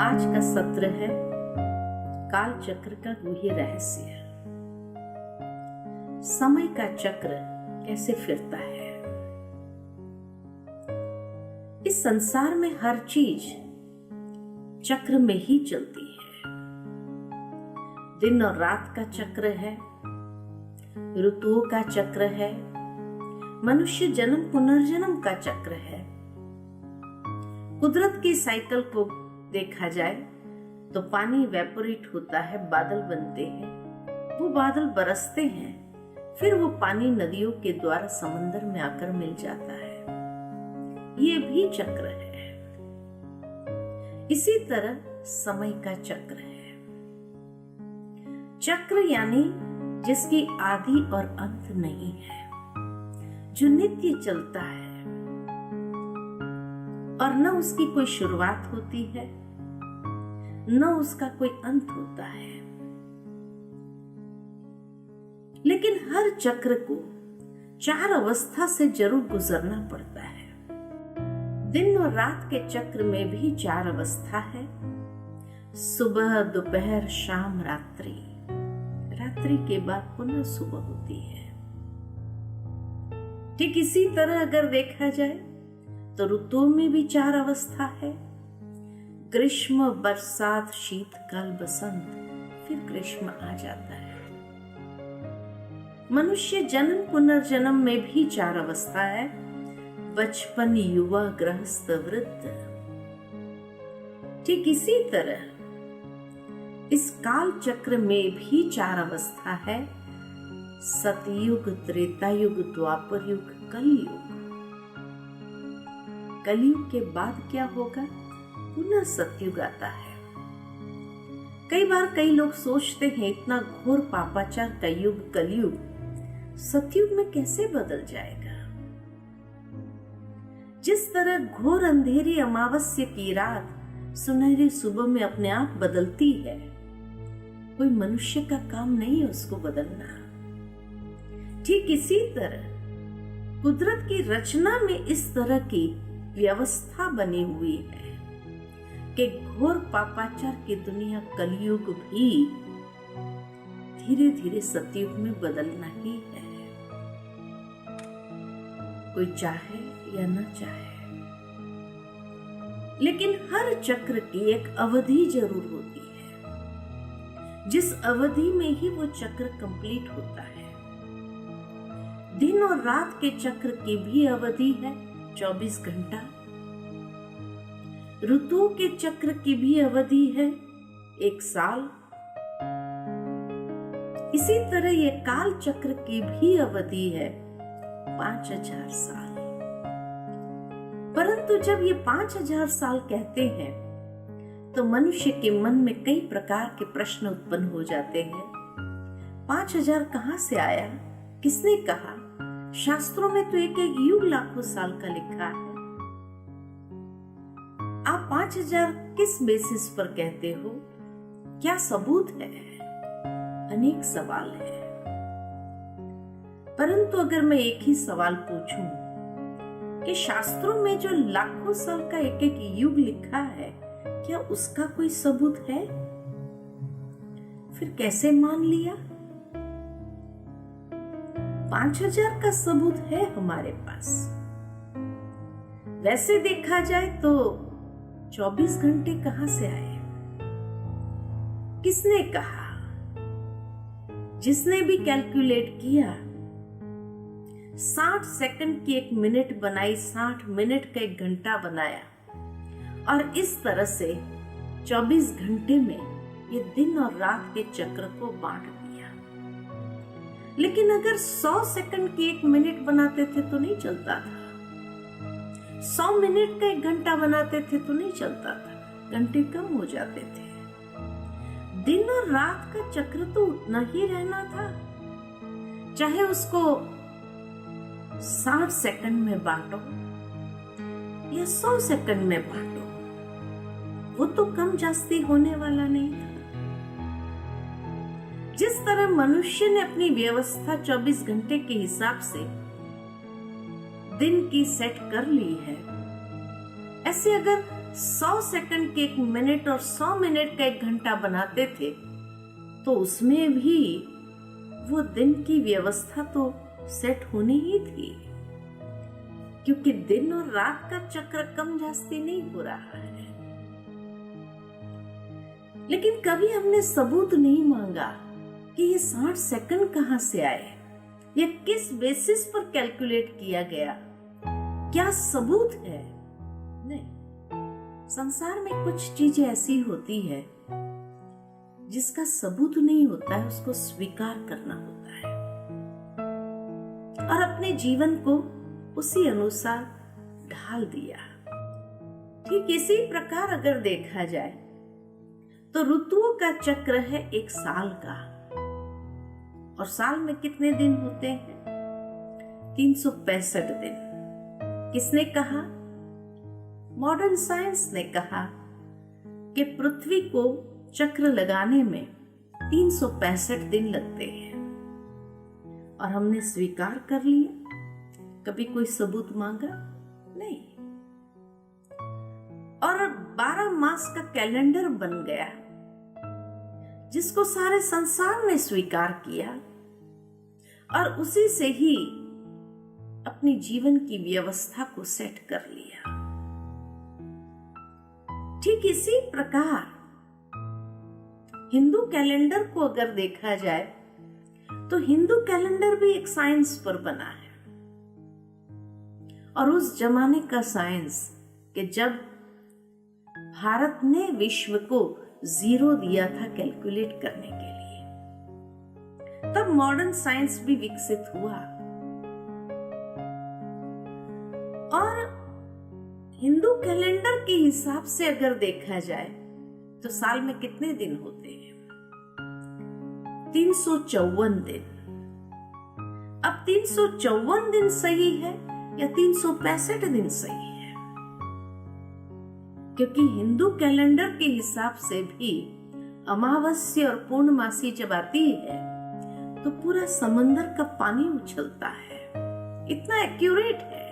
आज का सत्र है काल चक्र का गूढ़ रहस्य। समय का चक्र कैसे फिरता है। इस संसार में हर चीज चक्र में ही चलती है। दिन और रात का चक्र है, ऋतुओं का चक्र है, मनुष्य जन्म पुनर्जन्म का चक्र है। कुदरत की साइकिल को देखा जाए तो पानी वेपोरेट होता है, बादल बनते हैं, वो बादल बरसते हैं, फिर वो पानी नदियों के द्वारा समंदर में आकर मिल जाता है। ये भी चक्र है। इसी तरह समय का चक्र है। चक्र यानी जिसकी आदि और अंत नहीं है, जो नित्य चलता है और न उसकी कोई शुरुआत होती है न उसका कोई अंत होता है। लेकिन हर चक्र को 4 अवस्था से जरूर गुजरना पड़ता है। दिन और रात के चक्र में भी 4 अवस्था है, सुबह, दोपहर, शाम, रात्रि। रात्रि के बाद पुनः सुबह होती है। ठीक इसी तरह अगर देखा जाए तो ऋतुओं में भी 4 अवस्था है, ग्रीष्म, बरसात, शीतकाल, बसंत, फिर ग्रीष्म आ जाता है। मनुष्य जन्म पुनर्जन्म में भी 4 अवस्था है, बचपन, युवा, गृहस्थ, वृद्ध। ठीक इसी तरह इस काल चक्र में भी 4 अवस्था है, सतयुग, त्रेतायुग, द्वापर युग, कलयुग। कलयुग के बाद क्या होगा? पुनः सतयुग आता है। कई बार कई लोग सोचते हैं इतना घोर पापाचार का युग कलयुग सतयुग में कैसे बदल जाएगा। जिस तरह घोर अंधेरी अमावस्या की रात सुनहरी सुबह में अपने आप बदलती है, कोई मनुष्य का काम नहीं है उसको बदलना। ठीक इसी तरह कुदरत की रचना में इस तरह की व्यवस्था बनी हुई है कि घोर पापाचार की दुनिया कलयुग भी धीरे धीरे सतयुग में बदलना ही है, कोई चाहे या न चाहे। लेकिन हर चक्र की एक अवधि जरूर होती है, जिस अवधि में ही वो चक्र कंप्लीट होता है। दिन और रात के चक्र की भी अवधि है 24 घंटा। ऋतुओं के चक्र की भी अवधि है 1 साल। इसी तरह ये काल चक्र की भी अवधि है 5000 साल। परंतु जब ये 5000 साल कहते हैं तो मनुष्य के मन में कई प्रकार के प्रश्न उत्पन्न हो जाते हैं। 5000 कहां से आया? किसने कहा? शास्त्रों में तो एक एक युग लाखों साल का लिखा है। आप 5000 किस बेसिस पर कहते हो? क्या सबूत है? अनेक सवाल है। परंतु अगर मैं एक ही सवाल पूछूं कि शास्त्रों में जो लाखों साल का एक एक युग लिखा है, क्या उसका कोई सबूत है? फिर कैसे मान लिया? 5000 का सबूत है हमारे पास। वैसे देखा जाए तो 24 घंटे कहां से आए? किसने कहा? जिसने भी कैलकुलेट किया, 60 सेकंड की 1 मिनट बनाई, 60 मिनट का 1 घंटा बनाया और इस तरह से 24 घंटे में ये दिन और रात के चक्र को बांट दिया। लेकिन अगर 100 सेकंड की 1 मिनट बनाते थे तो नहीं चलता था। 100 मिनट का 1 घंटा बनाते थे तो नहीं चलता था, घंटे कम हो जाते थे। दिन और रात का चक्र तो उतना ही रहना था, चाहे उसको 60 सेकंड में बांटो या 100 सेकंड में बांटो, वो तो कम जास्ती होने वाला नहीं था। जिस तरह मनुष्य ने अपनी व्यवस्था 24 घंटे के हिसाब से दिन की सेट कर ली है, ऐसे अगर 100 सेकंड के 1 मिनट और 100 मिनट का 1 घंटा बनाते थे, तो उसमें भी वो दिन की व्यवस्था तो सेट होनी ही थी, क्योंकि दिन और रात का चक्र कम जास्ती नहीं हो रहा है। लेकिन कभी हमने सबूत नहीं मांगा कि ये 60 सेकंड कहां से आए, या किस बेसिस पर कैलकुलेट किया गया, क्या सबूत है? नहीं, संसार में कुछ चीजें ऐसी होती है जिसका सबूत नहीं होता है, उसको स्वीकार करना होता है और अपने जीवन को उसी अनुसार ढाल दिया। ठीक इसी प्रकार अगर देखा जाए तो ऋतुओं का चक्र है 1 साल का, और साल में कितने दिन होते हैं? 365 दिन। किसने कहा? मॉडर्न साइंस ने कहा कि पृथ्वी को चक्र लगाने में 365 दिन लगते हैं, और हमने स्वीकार कर लिया। कभी कोई सबूत मांगा नहीं। और 12 मास का कैलेंडर बन गया, जिसको सारे संसार ने स्वीकार किया, और उसी से ही अपनी जीवन की व्यवस्था को सेट कर लिया। ठीक इसी प्रकार हिंदू कैलेंडर को अगर देखा जाए तो हिंदू कैलेंडर भी एक साइंस पर बना है, और उस जमाने का साइंस कि जब भारत ने विश्व को 0 दिया था कैलकुलेट करने के लिए, तब मॉडर्न साइंस भी विकसित हुआ। और हिंदू कैलेंडर के हिसाब से अगर देखा जाए तो साल में कितने दिन होते हैं? 354 दिन। अब 354 दिन सही है या 365 दिन सही है? क्योंकि हिंदू कैलेंडर के हिसाब से भी अमावस्या और पूर्णमासी जब आती है तो पूरा समंदर का पानी उछलता है, इतना एक्यूरेट है।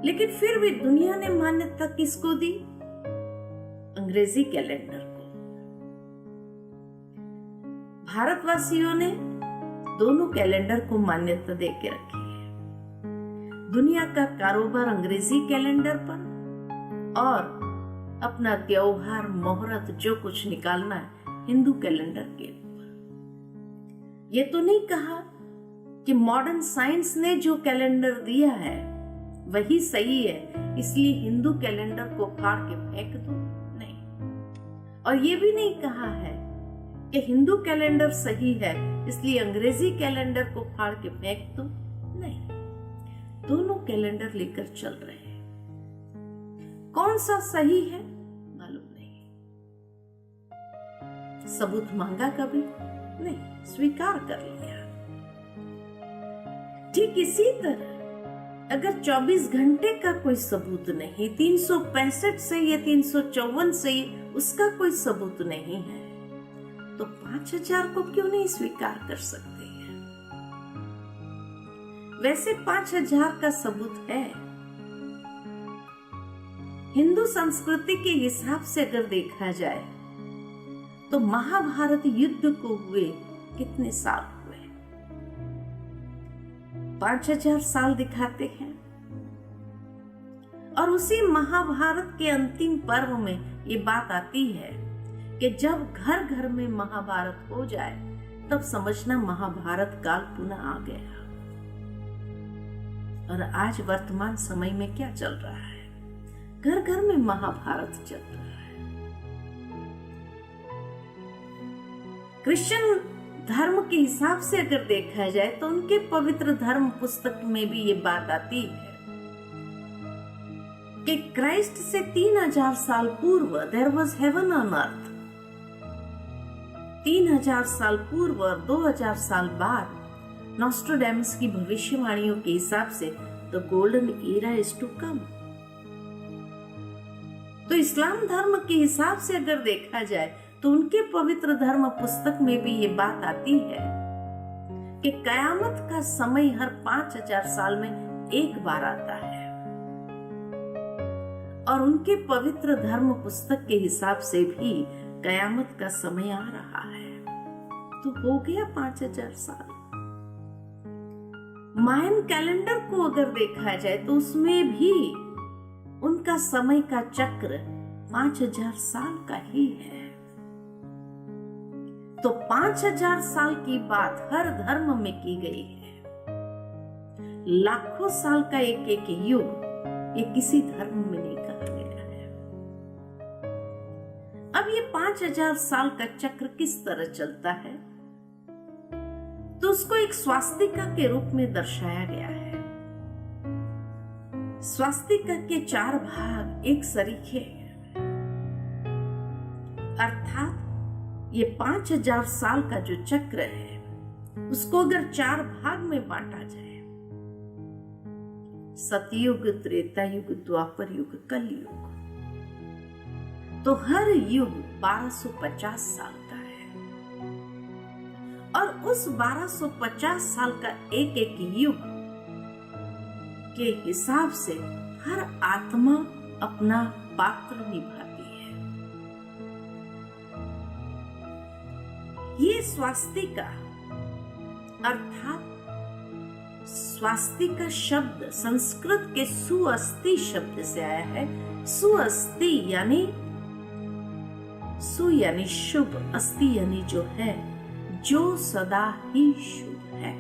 लेकिन फिर भी दुनिया ने मान्यता किसको दी? अंग्रेजी कैलेंडर को। भारतवासियों ने दोनों कैलेंडर को मान्यता देके रखी है। दुनिया का कारोबार अंग्रेजी कैलेंडर पर, और अपना त्योहार, मुहूर्त, जो कुछ निकालना है हिंदू कैलेंडर के ऊपर। ये तो नहीं कहा कि मॉडर्न साइंस ने जो कैलेंडर दिया है वही सही है, इसलिए हिंदू कैलेंडर को फाड़ के फेंक दो, नहीं। और ये भी नहीं कहा है कि हिंदू कैलेंडर सही है इसलिए अंग्रेजी कैलेंडर को फाड़ के फेंक दो, नहीं। दोनों कैलेंडर लेकर चल रहे हैं। कौन सा सही है मालूम नहीं। सबूत मांगा कभी नहीं, स्वीकार कर लिया। ठीक इसी तरह अगर 24 घंटे का कोई सबूत नहीं, 365 से या 354 से उसका कोई सबूत नहीं है, तो 5000 को क्यों नहीं स्वीकार कर सकते हैं? वैसे 5000 का सबूत है। हिंदू संस्कृति के हिसाब से अगर देखा जाए तो महाभारत युद्ध को हुए कितने साल हुए? 5000 साल दिखाते हैं। और उसी महाभारत के अंतिम पर्व में ये बात आती है कि जब घर घर में महाभारत हो जाए तब समझना महाभारत काल पुनः आ गया। और आज वर्तमान समय में क्या चल रहा है? घर घर में महाभारत चल रहा है। क्रिश्चियन धर्म के हिसाब से अगर देखा जाए तो उनके पवित्र धर्म पुस्तक में भी ये बात आती है कि क्राइस्ट से 3000 साल पूर्व there was heaven on earth. 3000 साल पूर्व और 2000 साल बाद नॉस्ट्राडेमस की भविष्यवाणियों के हिसाब से the golden era is to come. तो इस्लाम धर्म के हिसाब से अगर देखा जाए तो उनके पवित्र धर्म पुस्तक में भी ये बात आती है कि कयामत का समय हर 5000 साल में एक बार आता है। और उनके पवित्र धर्म पुस्तक के हिसाब से भी कयामत का समय आ रहा है। तो हो गया 5000 साल। मायन कैलेंडर को अगर देखा जाए तो उसमें भी उनका समय का चक्र 5000 साल का ही है। तो 5000 साल की बात हर धर्म में की गई है। लाखों साल का एक एक युग ये किसी धर्म में नहीं कहा गया है। अब ये 5000 साल का चक्र किस तरह चलता है, तो उसको एक स्वास्तिका के रूप में दर्शाया गया है। स्वास्तिका के 4 भाग एक सरीखे हैं, अर्थात ये 5000 साल का जो चक्र है उसको अगर 4 भाग में बांटा जाए, सतयुग, त्रेता युग, द्वापर युग, कलयुग, तो हर युग 1250 साल का है। और उस 1250 साल का एक एक युग के हिसाब से हर आत्मा अपना पात्र निभाती है। ये स्वास्तिका अर्थात स्वास्तिका शब्द संस्कृत के सुअस्ति शब्द से आया है। सुअस्ति यानी सु यानी शुभ, अस्ति यानी जो है, जो सदा ही शुभ है।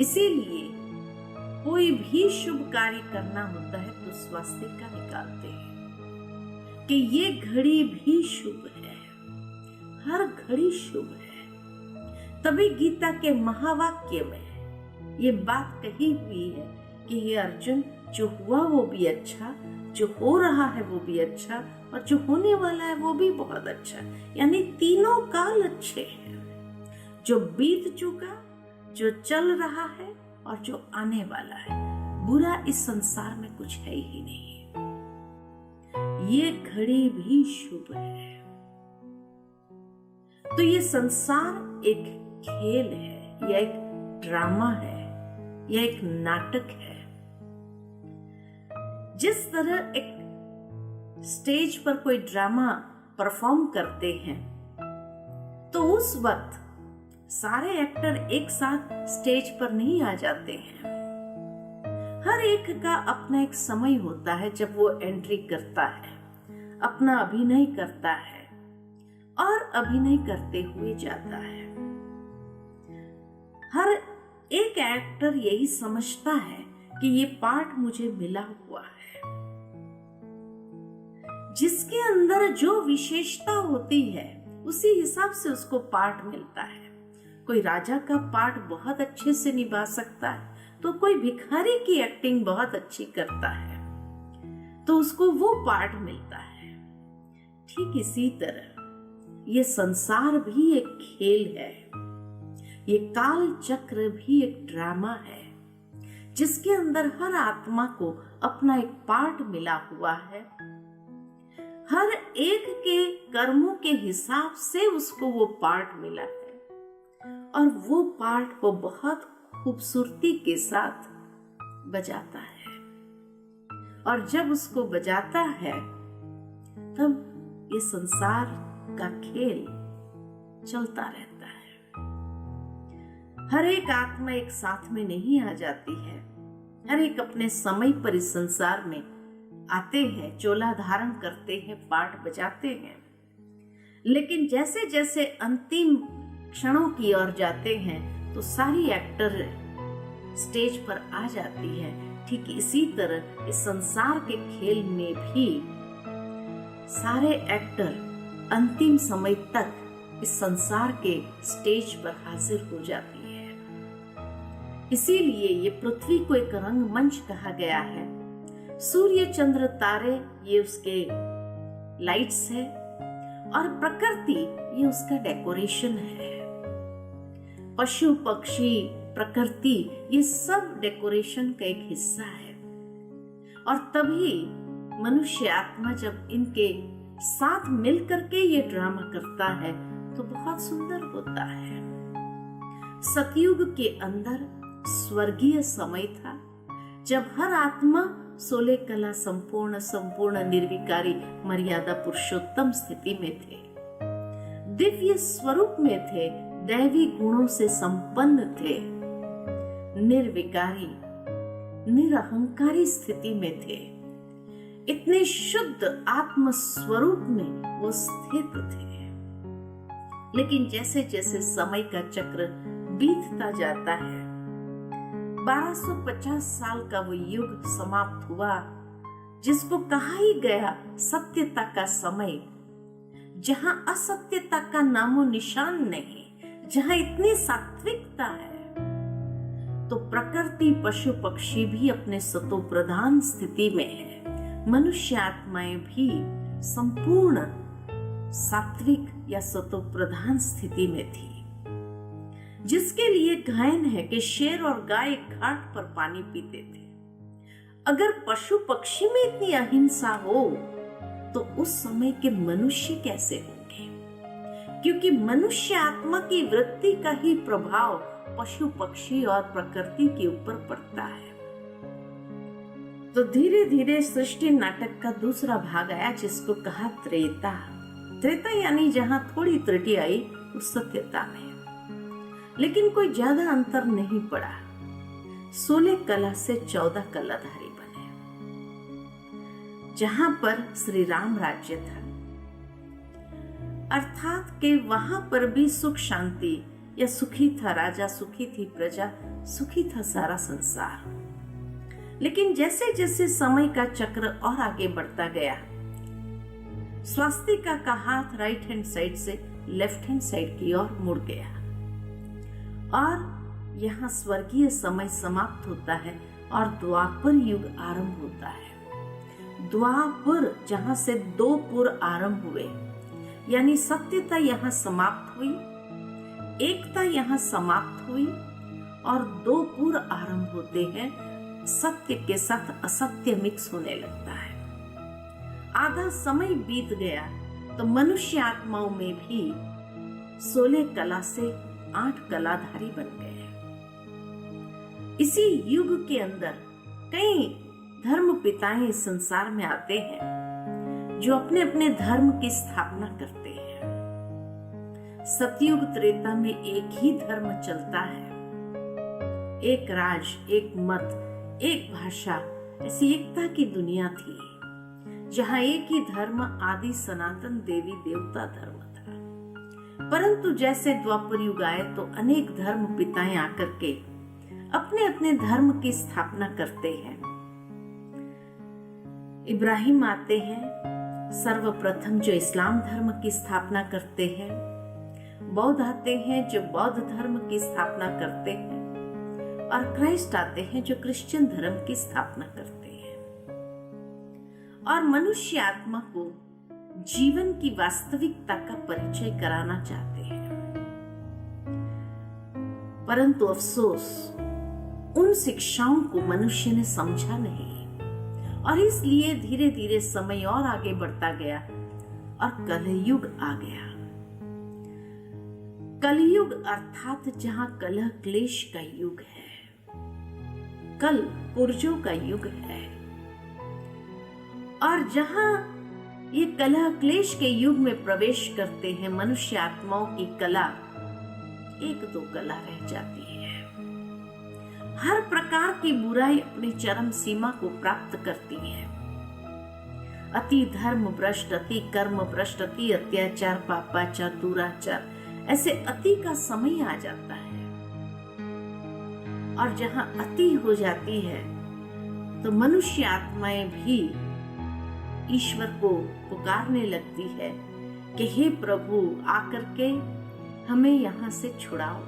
इसीलिए कोई भी शुभ कार्य करना होता है तो स्वास्तिका निकालते हैं कि ये घड़ी भी शुभ है, हर घड़ी शुभ है। तभी गीता के महावाक्य में ये बात कही हुई है कि हे अर्जुन, जो हुआ वो भी अच्छा, जो हो रहा है वो भी अच्छा, और जो होने वाला है वो भी बहुत अच्छा। यानी तीनों काल अच्छे हैं। जो बीत चुका, जो चल रहा है और जो आने वाला है, बुरा इस संसार में कुछ है ही नहीं। ये घड़ी भी शुभ है। तो ये संसार एक खेल है, या एक ड्रामा है, या एक नाटक है। जिस तरह एक स्टेज पर कोई ड्रामा परफॉर्म करते हैं तो उस वक्त सारे एक्टर एक साथ स्टेज पर नहीं आ जाते हैं। हर एक का अपना एक समय होता है जब वो एंट्री करता है, अपना अभिनय करता है और अभिनय करते हुए जाता है। हर एक एक्टर यही समझता है कि ये पार्ट मुझे मिला हुआ है। जिसके अंदर जो विशेषता होती है उसी हिसाब से उसको पार्ट मिलता है। कोई राजा का पार्ट बहुत अच्छे से निभा सकता है तो कोई भिखारी की एक्टिंग बहुत अच्छी करता है तो उसको वो पार्ट मिलता है। ठीक इसी तरह ये संसार भी एक खेल है, ये काल चक्र भी एक ड्रामा है जिसके अंदर हर आत्मा को अपना एक पार्ट मिला हुआ है। हर एक के कर्मों के हिसाब से उसको वो पार्ट मिला है और वो पार्ट को बहुत खूबसूरती के साथ बजाता है। और जब उसको बजाता है तब ये संसार का खेल चलता रहता है। हर एक आत्मा एक साथ में नहीं आ जाती है। हर एक अपने समय पर इस संसार में आते हैं, चोला धारण करते हैं, पार्ट बजाते हैं। लेकिन जैसे जैसे अंतिम क्षणों की ओर जाते हैं तो सारी एक्टर स्टेज पर आ जाती है। ठीक इसी तरह इस संसार के खेल में भी सारे एक्टर अंतिम समय तक इस संसार के स्टेज पर हाजिर हो जाती है। इसीलिए ये पृथ्वी को एक रंगमंच कहा गया है। सूर्य, चंद्र, तारे ये उसके लाइट्स है और प्रकृति ये उसका डेकोरेशन है। पशु, पक्षी, प्रकृति ये सब डेकोरेशन का एक हिस्सा है। और तभी मनुष्य आत्मा जब इनके साथ मिलकर के ये ड्रामा करता है तो बहुत सुंदर होता है। सतयुग के अंदर स्वर्गीय समय था जब हर आत्मा 16 कला संपूर्ण निर्विकारी मर्यादा पुरुषोत्तम स्थिति में थे, दिव्य स्वरूप में थे, दैवी गुणों से संपन्न थे, निर्विकारी निरहंकारी स्थिति में थे, इतने शुद्ध आत्म स्वरूप में वो स्थित थे। लेकिन जैसे जैसे समय का चक्र बीतता जाता है, 1250 साल का वो युग समाप्त हुआ, जिसको कहा ही गया सत्यता का समय, जहां असत्यता का नामो निशान नहीं, जहां इतनी सात्विकता है, तो प्रकृति पशु पक्षी भी अपने सतो प्रधान स्थिति में है, मनुष्य आत्माएं भी संपूर्ण सात्विक या सतो प्रधान स्थिति में थी, जिसके लिए गायन है कि शेर और गाय घाट पर पानी पीते थे। अगर पशु पक्षी में इतनी अहिंसा हो तो उस समय के मनुष्य कैसे होंगे, क्योंकि मनुष्य आत्मा की वृत्ति का ही प्रभाव पशु पक्षी और प्रकृति के ऊपर पड़ता है। तो धीरे धीरे सृष्टि नाटक का दूसरा भाग आया, जिसको कहा त्रेता। त्रेता यानी जहां थोड़ी त्रुटि आई उस सत्यता में, लेकिन कोई ज्यादा अंतर नहीं पड़ा। 16 कला से 14 कलाधारी बने, जहां पर श्री राम राज्य था, अर्थात के वहां पर भी सुख शांति या सुखी था राजा, सुखी थी प्रजा, सुखी था सारा संसार। लेकिन जैसे जैसे समय का चक्र और आगे बढ़ता गया, स्वास्तिका का हाथ राइट हैंड साइड से लेफ्ट हैंड साइड की ओर मुड़ गया और यहाँ स्वर्गीय समय समाप्त होता है और द्वापर युग आरंभ होता है। द्वापर जहां से 2 पुर आरंभ हुए, यानी सत्यता यहाँ समाप्त हुई, एकता यहाँ समाप्त हुई और 2 पुर आरंभ होते हैं। सत्य के साथ असत्य मिक्स होने लगता है। आधा समय बीत गया तो मनुष्य आत्माओं में भी 16 कला से 8 कलाधारी बन गए। इसी युग के अंदर कई धर्म पिताएं संसार में आते हैं, जो अपने अपने धर्म की स्थापना करते हैं। सतयुग त्रेता में एक ही धर्म चलता है, एक राज, एक मत, एक भाषा, ऐसी एकता की दुनिया थी, जहां एक ही धर्म आदि सनातन देवी देवता धर्म था। परंतु जैसे द्वापर युग आए तो अनेक धर्म पिताएं आकर के अपने अपने धर्म की स्थापना करते हैं। इब्राहिम आते हैं सर्वप्रथम, जो इस्लाम धर्म की स्थापना करते हैं। बौद्ध आते हैं जो बौद्ध धर्म की स्थापना करते हैं, और क्राइस्ट आते हैं जो क्रिश्चियन धर्म की स्थापना करते हैं, और मनुष्य आत्मा को जीवन की वास्तविकता का परिचय कराना चाहते हैं। परंतु अफसोस, उन शिक्षाओं को मनुष्य ने समझा नहीं, और इसलिए धीरे धीरे समय और आगे बढ़ता गया और कलयुग आ गया। कलयुग अर्थात जहां कलह क्लेश का युग है, कल पुर्जों का युग है, और जहां ये कलह क्लेश के युग में प्रवेश करते हैं, मनुष्य आत्माओं की कला 1-2 कला रह जाती है। हर प्रकार की बुराई अपनी चरम सीमा को प्राप्त करती है। अति धर्म भ्रष्ट, अति कर्म भ्रष्ट, अति अत्याचार, पापाचार, दुराचार, ऐसे अति का समय आ जाता है। और जहां अति हो जाती है तो मनुष्य आत्माएं भी ईश्वर को पुकारने लगती है कि हे प्रभु, आकर के हमें यहाँ से छुड़ाओ।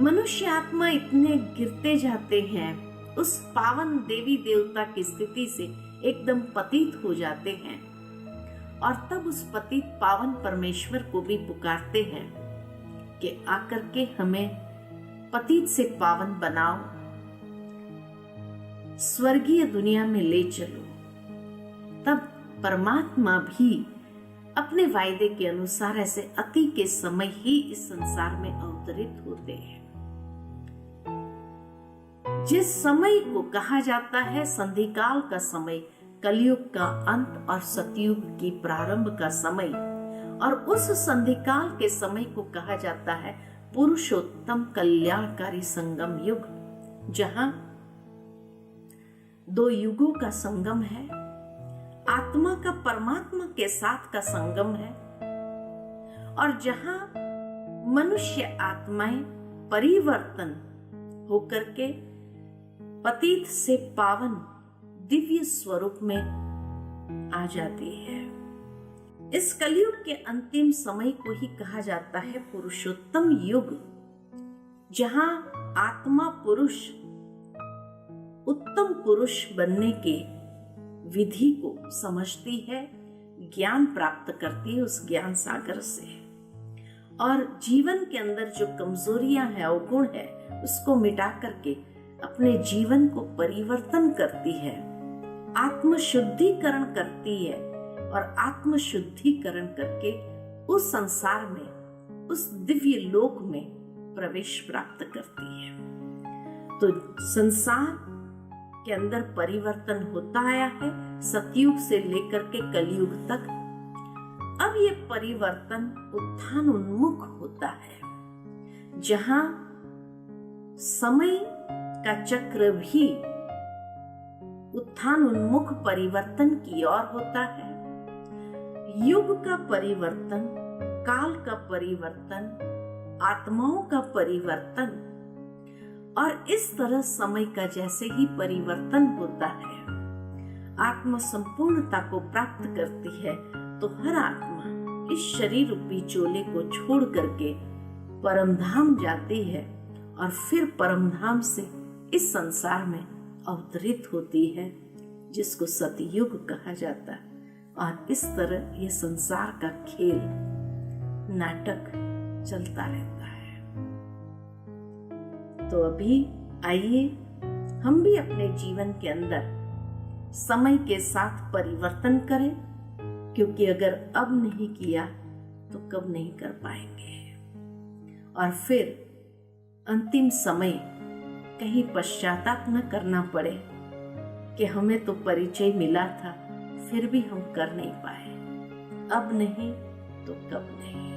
मनुष्य आत्मा इतने गिरते जाते हैं, उस पावन देवी देवता की स्थिति से एकदम पतित हो जाते हैं, और तब उस पतित पावन परमेश्वर को भी पुकारते हैं कि आकर के हमें पतित से पावन बनाओ, स्वर्गीय दुनिया में ले चलो। तब परमात्मा भी अपने वायदे के अनुसार ऐसे अति के समय ही इस संसार में अवतरित होते हैं। जिस समय को कहा जाता है संधिकाल का समय, कलयुग का अंत और सतयुग की प्रारंभ का समय, और उस संधिकाल के समय को कहा जाता है पुरुषोत्तम कल्याणकारी संगम युग, जहां दो युगों का संगम है, आत्मा का परमात्मा के साथ का संगम है, और जहां मनुष्य आत्माएं परिवर्तन होकर के पतित से पावन दिव्य स्वरूप में आ जाती है। इस कलयुग के अंतिम समय को ही कहा जाता है पुरुषोत्तम युग, जहां आत्मा पुरुष उत्तम पुरुष बनने के विधि को समझती है, ज्ञान प्राप्त करती है उस ज्ञान सागर से, और जीवन के अंदर जो कमजोरियां हैं, अवगुण है, उसको मिटा करके अपने जीवन को परिवर्तन करती है, आत्मशुद्धिकरण करती है, और आत्मशुद्धिकरण करके उस संसार में, उस दिव्य लोक में प्रवेश प्राप्त करती है। तो संसार के अंदर परिवर्तन होता आया है सतयुग से लेकर के कलयुग तक। अब ये परिवर्तन उत्थान उन्मुख होता है, जहां समय का चक्र भी उत्थान उन्मुख परिवर्तन की ओर होता है। युग का परिवर्तन, काल का परिवर्तन, आत्माओं का परिवर्तन, और इस तरह समय का जैसे ही परिवर्तन होता है, आत्मा संपूर्णता को प्राप्त करती है, तो हर आत्मा इस शरीर रूपी चोले को छोड़ करके परमधाम जाती है, और फिर परमधाम से इस संसार में अवतरित होती है, जिसको सतयुग कहा जाता है। और इस तरह ये संसार का खेल, नाटक चलता रहता है। तो अभी आइए हम भी अपने जीवन के अंदर समय के साथ परिवर्तन करें, क्योंकि अगर अब नहीं किया तो कब नहीं कर पाएंगे, और फिर अंतिम समय कहीं पश्चाताप न करना पड़े कि हमें तो परिचय मिला था फिर भी हम कर नहीं पाए, अब नहीं तो कब नहीं।